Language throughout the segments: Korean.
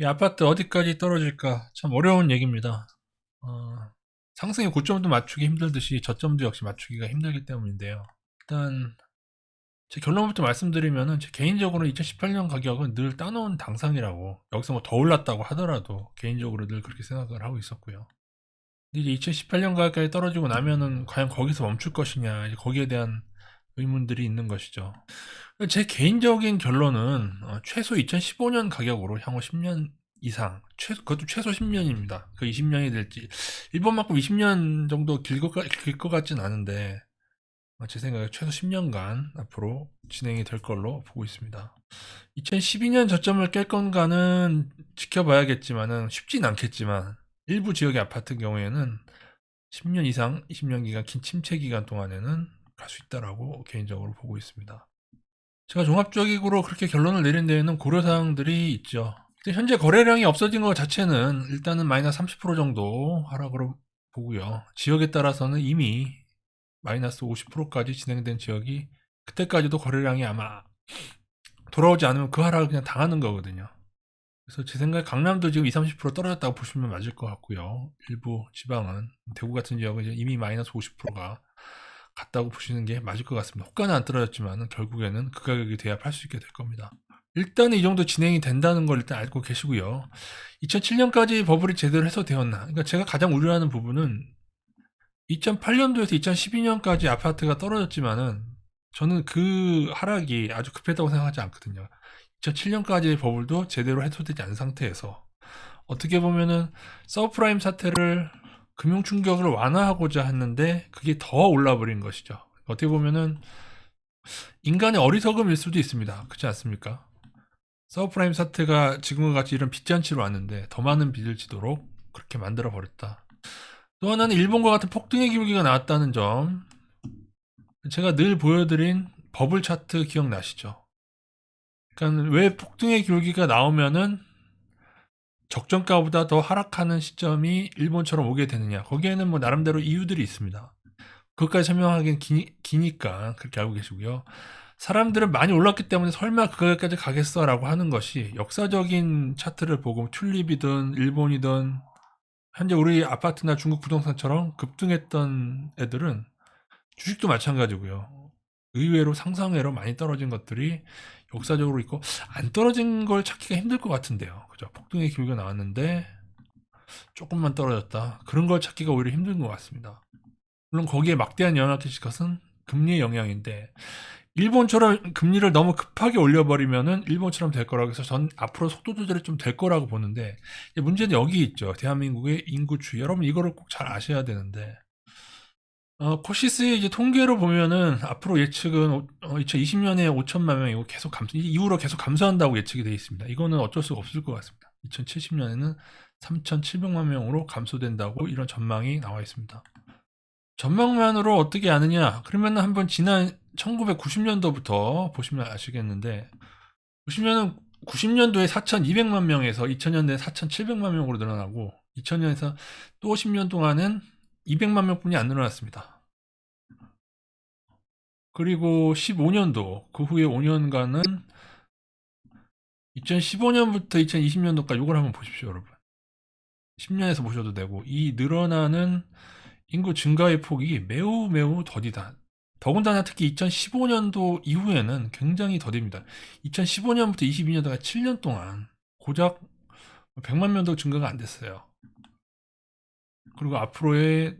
이 아파트 어디까지 떨어질까 참 어려운 얘기입니다. 어, 상승의 고점도 맞추기 힘들듯이 저점도 역시 맞추기가 힘들기 때문인데요. 일단 제 결론부터 말씀드리면은 제 개인적으로 2018년 가격은 늘 따놓은 당상이라고, 여기서 뭐 더 올랐다고 하더라도 개인적으로 늘 그렇게 생각을 하고 있었고요. 근데 이제 2018년 가격까지 떨어지고 나면은 과연 거기서 멈출 것이냐, 이제 거기에 대한 의문들이 있는 것이죠. 제 개인적인 결론은 최소 2015년 가격으로 향후 10년 이상, 그것도 최소 10년입니다. 그 20년이 될지, 일본만큼 20년 정도 길 것 같진 않은데, 제 생각에 최소 10년간 앞으로 진행이 될 걸로 보고 있습니다. 2012년 저점을 깰 건가는 지켜봐야겠지만은 쉽진 않겠지만, 일부 지역의 아파트 경우에는 10년 이상, 20년 기간, 긴 침체 기간 동안에는 갈 수 있다라고 개인적으로 보고 있습니다. 제가 종합적으로 그렇게 결론을 내린 데에는 고려사항들이 있죠. 현재 거래량이 없어진 것 자체는 일단은 마이너스 30% 정도 하락으로 보고요. 지역에 따라서는 이미 마이너스 50%까지 진행된 지역이, 그때까지도 거래량이 아마 돌아오지 않으면 그 하락을 그냥 당하는 거거든요. 그래서 제 생각에 강남도 지금 20, 30% 떨어졌다고 보시면 맞을 것 같고요. 일부 지방은, 대구 같은 지역은 이제 이미 마이너스 50%가 갔다고 보시는 게 맞을 것 같습니다. 호가는 안 떨어졌지만 결국에는 그 가격이 돼야 팔 수 있게 될 겁니다. 일단은 이 정도 진행이 된다는 걸 일단 알고 계시고요. 2007년까지 버블이 제대로 해소되었나? 그러니까 제가 가장 우려하는 부분은 2008년도에서 2012년까지 아파트가 떨어졌지만은 저는 그 하락이 아주 급했다고 생각하지 않거든요. 2007년까지의 버블도 제대로 해소되지 않은 상태에서 어떻게 보면은 서브프라임 사태를, 금융 충격을 완화하고자 했는데 그게 더 올라버린 것이죠. 어떻게 보면은 인간의 어리석음일 수도 있습니다. 그렇지 않습니까? 서브프라임 사태가 지금과 같이 이런 빚잔치로 왔는데 더 많은 빚을 지도록 그렇게 만들어 버렸다. 또 하나는 일본과 같은 폭등의 기울기가 나왔다는 점. 제가 늘 보여드린 버블 차트 기억나시죠? 그러니까 왜 폭등의 기울기가 나오면은 적정가보다 더 하락하는 시점이 일본처럼 오게 되느냐. 거기에는 뭐 나름대로 이유들이 있습니다. 그것까지 설명하기는 기니까 그렇게 알고 계시고요. 사람들은 많이 올랐기 때문에 설마 그거까지 가겠어라고 하는 것이, 역사적인 차트를 보고 튤립이든 일본이든 현재 우리 아파트나 중국 부동산처럼 급등했던 애들은, 주식도 마찬가지고요. 의외로 상상외로 많이 떨어진 것들이 역사적으로 있고, 안 떨어진 걸 찾기가 힘들 것 같은데요. 그죠? 폭등의 기울기가 나왔는데 조금만 떨어졌다. 그런 걸 찾기가 오히려 힘든 것 같습니다. 물론 거기에 막대한 영향을 끼칠 것은 금리의 영향인데, 일본처럼 금리를 너무 급하게 올려버리면은 일본처럼 될 거라고 해서 전 앞으로 속도 조절이 좀 될 거라고 보는데, 문제는 여기 있죠. 대한민국의 인구추이. 여러분 이거를 꼭 잘 아셔야 되는데, 코시스의 이제 통계로 보면은 앞으로 예측은 2020년에 5천만 명이고 계속 이후로 계속 감소한다고 예측이 되어 있습니다. 이거는 어쩔 수가 없을 것 같습니다. 2070년에는 3,700만 명으로 감소된다고 이런 전망이 나와 있습니다. 전망만으로 어떻게 아느냐? 그러면 한번 지난 1990년도부터 보시면 아시겠는데, 보시면은 90년도에 4,200만 명에서 2000년도에 4,700만 명으로 늘어나고, 2000년에서 또 10년 동안은 200만 명뿐이 안 늘어났습니다. 그리고 15년도, 그 후에 5년간은 2015년부터 2020년도까지 이걸 한번 보십시오, 여러분. 10년에서 보셔도 되고, 이 늘어나는 인구 증가의 폭이 매우 매우 더디다. 더군다나 특히 2015년도 이후에는 굉장히 더딥니다. 2015년부터 22년도가 7년 동안 고작 100만 명도 증가가 안 됐어요. 그리고 앞으로의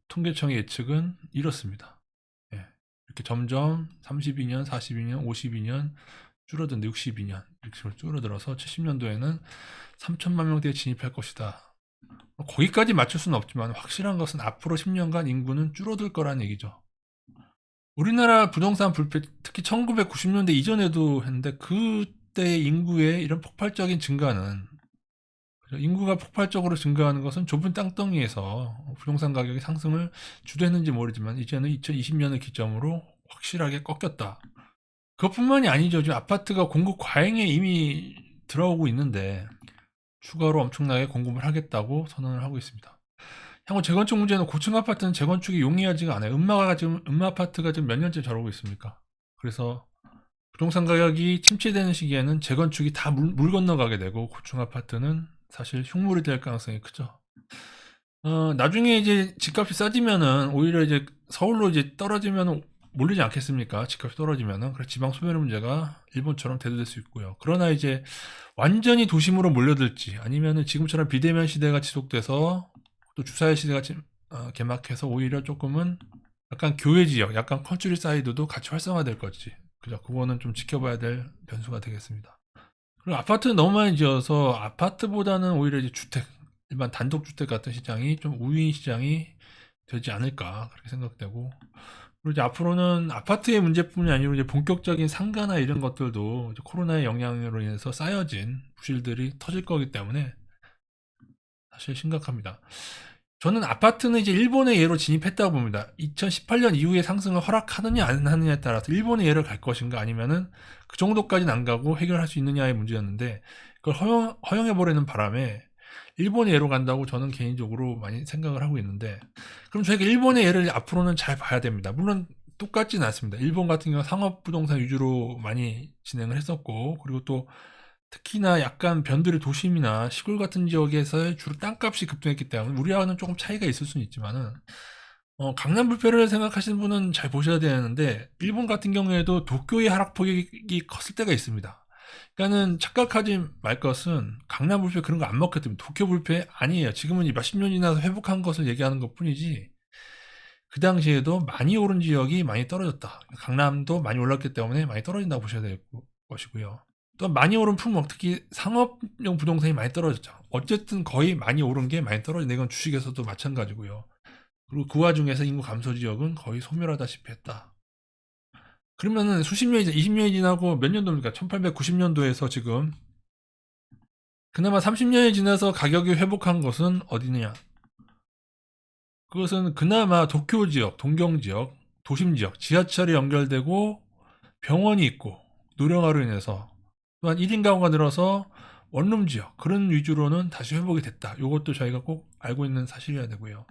통계청의 예측은 이렇습니다. 예, 이렇게 점점 32년, 42년, 52년 줄어든데, 62년 이렇게 줄어들어서 70년도에는 3천만 명대에 진입할 것이다. 거기까지 맞출 수는 없지만 확실한 것은 앞으로 10년간 인구는 줄어들 거란 얘기죠. 우리나라 부동산 불패, 특히 1990년대 이전에도 했는데, 그때 인구의 이런 폭발적인 증가는, 인구가 폭발적으로 증가하는 것은 좁은 땅덩이에서 부동산 가격의 상승을 주도했는지 모르지만 이제는 2020년을 기점으로 확실하게 꺾였다. 그것뿐만이 아니죠. 지금 아파트가 공급 과잉에 이미 들어오고 있는데 추가로 엄청나게 공급을 하겠다고 선언을 하고 있습니다. 향후 재건축 문제는, 고층 아파트는 재건축이 용이하지가 않아요. 음마 아파트가 지금 몇 년째 저러고 있습니까? 그래서 부동산 가격이 침체되는 시기에는 재건축이 다 물 건너가게 되고 고층 아파트는 사실 흉물이 될 가능성이 크죠. 나중에 이제 집값이 싸지면은 오히려 이제 서울로 이제 떨어지면 몰리지 않겠습니까? 집값이 떨어지면은. 그래서 지방 소멸 문제가 일본처럼 대두될 수 있고요. 그러나 이제 완전히 도심으로 몰려들지 아니면은 지금처럼 비대면 시대가 지속돼서 또 주사의 시대가 개막해서 오히려 조금은 약간 교외 지역, 약간 컨트리 사이드도 같이 활성화될 거지. 그죠? 그거는 좀 지켜봐야 될 변수가 되겠습니다. 그리고 아파트는 너무 많이 지어서 아파트보다는 오히려 이제 주택, 일반 단독주택 같은 시장이 좀 우위인 시장이 되지 않을까 그렇게 생각되고, 그리고 이제 앞으로는 아파트의 문제뿐이 아니고 이제 본격적인 상가나 이런 것들도 이제 코로나의 영향으로 인해서 쌓여진 부실들이 터질 거기 때문에 사실 심각합니다. 저는 아파트는 이제 일본의 예로 진입했다고 봅니다. 2018년 이후에 상승을 허락하느냐 안 하느냐에 따라서 일본의 예를 갈 것인가 아니면은 그 정도까지는 안 가고 해결할 수 있느냐의 문제였는데 그걸 허용해버리는 바람에 일본의 예로 간다고 저는 개인적으로 많이 생각을 하고 있는데, 그럼 저희가 일본의 예를 앞으로는 잘 봐야 됩니다. 물론 똑같지는 않습니다. 일본 같은 경우는 상업부동산 위주로 많이 진행을 했었고, 그리고 또 특히나 약간 변두리 도심이나 시골 같은 지역에서의 주로 땅값이 급등했기 때문에 우리와는 조금 차이가 있을 수는 있지만은, 강남 불패를 생각하시는 분은 잘 보셔야 되는데 일본 같은 경우에도 도쿄의 하락폭이 컸을 때가 있습니다. 그러니까는 착각하지 말 것은 강남 불패 그런 거 안 먹기 때문에 도쿄 불패 아니에요. 지금은 몇십 년 지나서 회복한 것을 얘기하는 것 뿐이지 그 당시에도 많이 오른 지역이 많이 떨어졌다. 강남도 많이 올랐기 때문에 많이 떨어진다고 보셔야 될 것이고요. 또 많이 오른 품목, 특히 상업용 부동산이 많이 떨어졌죠. 어쨌든 거의 많이 오른 게 많이 떨어진, 이건 주식에서도 마찬가지고요. 그리고 그 와중에서 인구 감소 지역은 거의 소멸하다시피 했다. 그러면은 수십 년이, 20년이 지나고 몇 년도입니까? 1890년도에서 지금 그나마 30년이 지나서 가격이 회복한 것은 어디냐? 그것은 그나마 도쿄 지역, 동경 지역, 도심 지역, 지하철이 연결되고 병원이 있고 노령화로 인해서 또한 1인 가구가 늘어서 원룸 지역 그런 위주로는 다시 회복이 됐다. 이것도 저희가 꼭 알고 있는 사실이어야 되고요.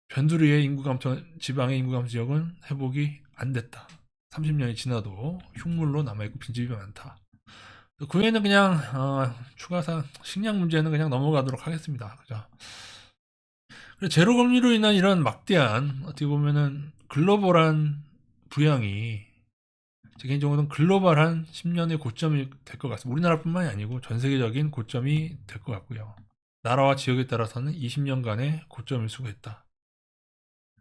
변두리의 인구 감소, 지방의 인구 감소 지역은 회복이 안 됐다. 30년이 지나도 흉물로 남아있고 빈집이 많다. 그 외에는 그냥 추가상 식량 문제는 그냥 넘어가도록 하겠습니다. 그죠? 제로 금리로 인한 이런 막대한 어떻게 보면은 글로벌한 부양이 제 개인적으로는 글로벌한 10년의 고점이 될 것 같습니다. 우리나라뿐만이 아니고 전 세계적인 고점이 될 것 같고요. 나라와 지역에 따라서는 20년간의 고점을 수고했다.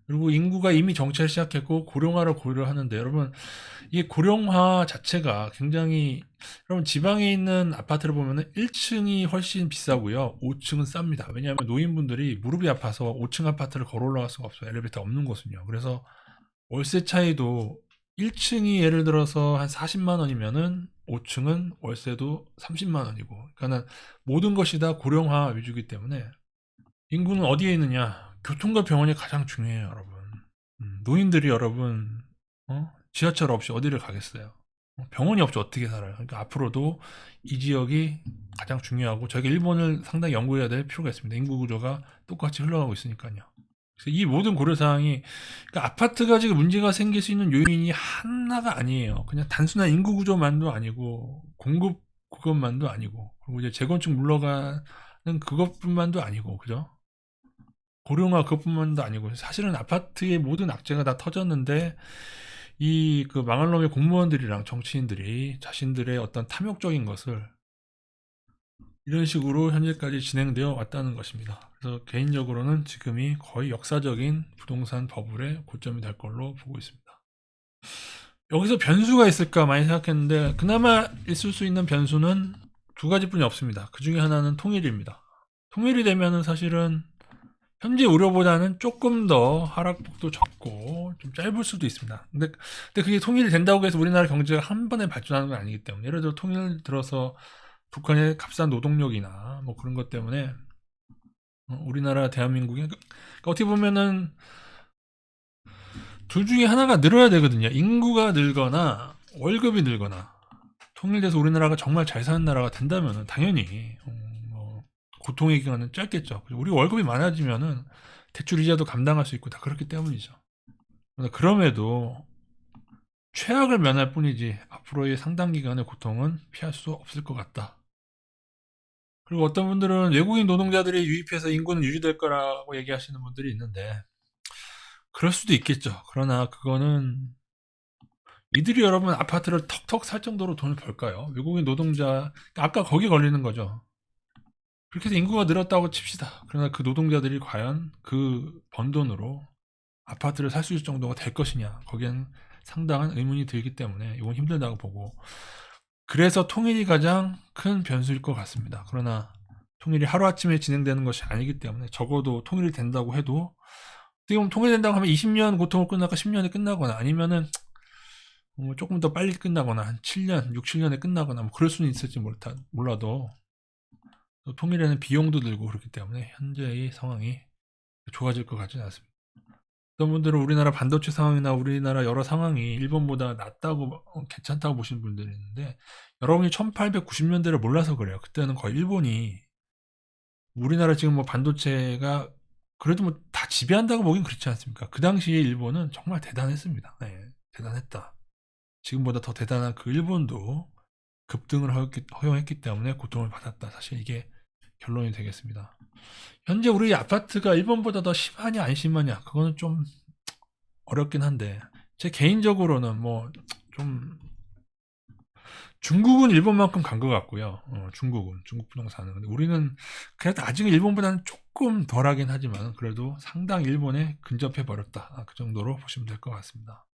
그리고 인구가 이미 정체를 시작했고 고령화를 고려하는데, 여러분 이 고령화 자체가 굉장히, 여러분 지방에 있는 아파트를 보면은 1층이 훨씬 비싸고요 5층은 쌉니다. 왜냐하면 노인분들이 무릎이 아파서 5층 아파트를 걸어 올라갈 수가 없어요. 엘리베이터 없는 곳은요. 그래서 월세 차이도 1층이 예를 들어서 한 40만 원이면은 5층은 월세도 30만 원이고, 그러니까 모든 것이 다 고령화 위주이기 때문에 인구는 어디에 있느냐? 교통과 병원이 가장 중요해요, 여러분. 노인들이 여러분, 지하철 없이 어디를 가겠어요? 병원이 없이 어떻게 살아요? 그러니까 앞으로도 이 지역이 가장 중요하고 저희가 일본을 상당히 연구해야 될 필요가 있습니다. 인구 구조가 똑같이 흘러가고 있으니까요. 그래서 이 모든 고려사항이, 그러니까 아파트가 지금 문제가 생길 수 있는 요인이 하나가 아니에요. 그냥 단순한 인구 구조만도 아니고 공급 그것만도 아니고, 그리고 이제 재건축 물러가는 그것뿐만도 아니고, 그죠? 고령화 그것뿐만도 아니고 사실은 아파트의 모든 악재가 다 터졌는데 이 그 망할 놈의 공무원들이랑 정치인들이 자신들의 어떤 탐욕적인 것을 이런 식으로 현재까지 진행되어 왔다는 것입니다. 그래서 개인적으로는 지금이 거의 역사적인 부동산 버블의 고점이 될 걸로 보고 있습니다. 여기서 변수가 있을까 많이 생각했는데 그나마 있을 수 있는 변수는 두 가지뿐이 없습니다. 그 중에 하나는 통일입니다. 통일이 되면은 사실은 현재 우려보다는 조금 더 하락폭도 적고 좀 짧을 수도 있습니다. 근데 그게 통일이 된다고 해서 우리나라 경제가 한 번에 발전하는 건 아니기 때문에, 예를 들어 통일 들어서 북한의 값싼 노동력이나 뭐 그런 것 때문에 우리나라 대한민국이, 그러니까 어떻게 보면은 둘 중에 하나가 늘어야 되거든요. 인구가 늘거나 월급이 늘거나. 통일돼서 우리나라가 정말 잘 사는 나라가 된다면 당연히 뭐 고통의 기간은 짧겠죠. 우리 월급이 많아지면은 대출 이자도 감당할 수 있고 다 그렇기 때문이죠. 그럼에도 최악을 면할 뿐이지 앞으로의 상당 기간의 고통은 피할 수 없을 것 같다. 그리고 어떤 분들은 외국인 노동자들이 유입해서 인구는 유지될 거라고 얘기하시는 분들이 있는데 그럴 수도 있겠죠. 그러나 그거는 이들이 여러분 아파트를 턱턱 살 정도로 돈을 벌까요? 외국인 노동자 아까 거기 걸리는 거죠. 그렇게 해서 인구가 늘었다고 칩시다. 그러나 그 노동자들이 과연 그 번 돈으로 아파트를 살 수 있을 정도가 될 것이냐. 거기엔 상당한 의문이 들기 때문에 이건 힘들다고 보고 그래서 통일이 가장 큰 변수일 것 같습니다. 그러나 통일이 하루아침에 진행되는 것이 아니기 때문에 적어도 통일이 된다고 해도 지금 통일된다고 하면 20년 고통을 끝나고 10년에 끝나거나 아니면은 조금 더 빨리 끝나거나 한 7년, 6, 7년에 끝나거나 뭐 그럴 수는 있을지 몰라도 통일에는 비용도 들고 그렇기 때문에 현재의 상황이 좋아질 것 같지는 않습니다. 어떤 분들은 우리나라 반도체 상황이나 우리나라 여러 상황이 일본보다 낫다고 괜찮다고 보시는 분들이 있는데 여러분이 1890년대를 몰라서 그래요. 그때는 거의 일본이 우리나라 지금 뭐 반도체가 그래도 뭐 다 지배한다고 보긴 그렇지 않습니까? 그 당시에 일본은 정말 대단했습니다. 네, 대단했다. 지금보다 더 대단한 그 일본도 급등을 허용했기 때문에 고통을 받았다. 사실 이게 결론이 되겠습니다. 현재 우리 아파트가 일본보다 더 심하냐 안 심하냐 그거는 좀 어렵긴 한데 제 개인적으로는 뭐 좀 중국은 일본만큼 간 것 같고요. 중국 부동산은 근데 우리는 그래도 아직은 일본보다는 조금 덜하긴 하지만 그래도 상당히 일본에 근접해 버렸다. 그 정도로 보시면 될 것 같습니다.